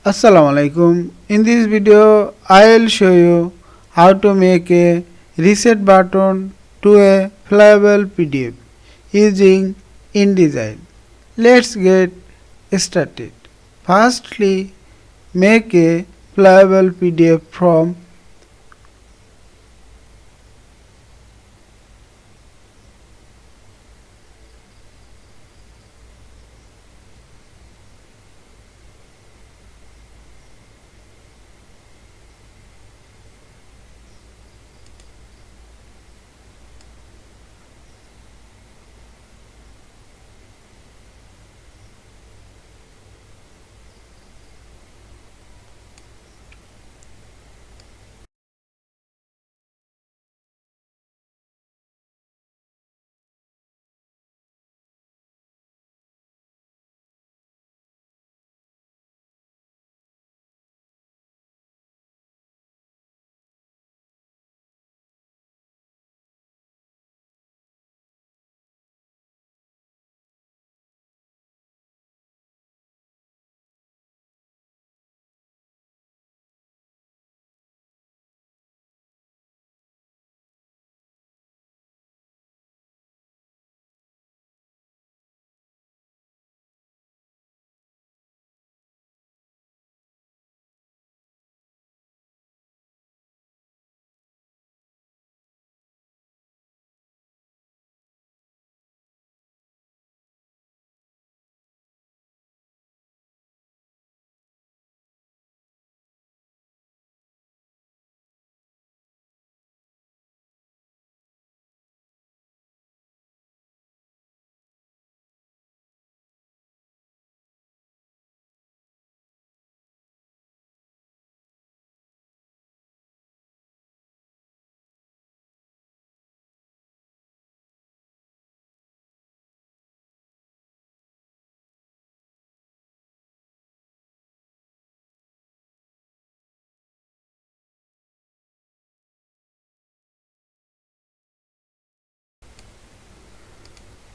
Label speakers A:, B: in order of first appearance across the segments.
A: Assalamu alaikum. In this video, I will show you how to make a reset button to a flyable PDF using InDesign. Let's get started. Firstly, make a flyable PDF from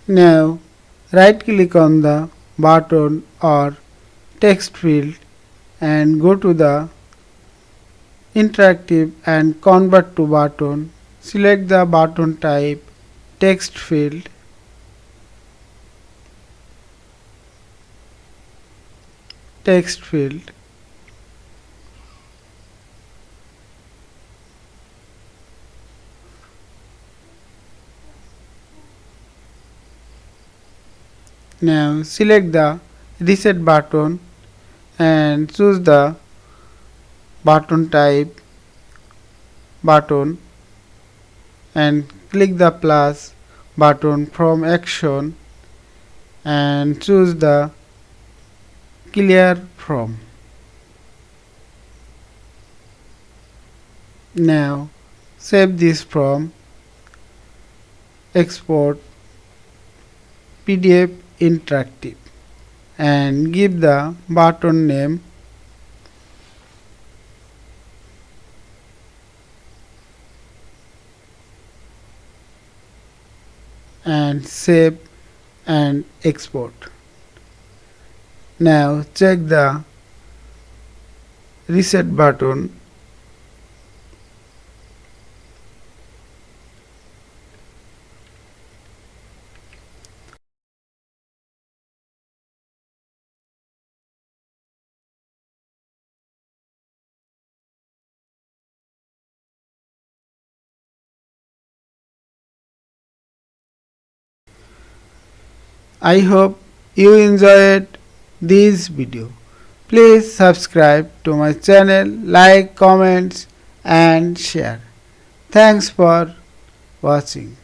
A: now right click on the button or text field and go to the interactive and convert to button. Select the button type text field, text field. Now select the reset button and choose the button type button and click the plus button from action and choose the clear from. Now save this from export PDF interactive and give the button name and save and export. Now check the reset button I hope you enjoyed this video. Please subscribe to my channel, like, comments and share. Thanks for watching.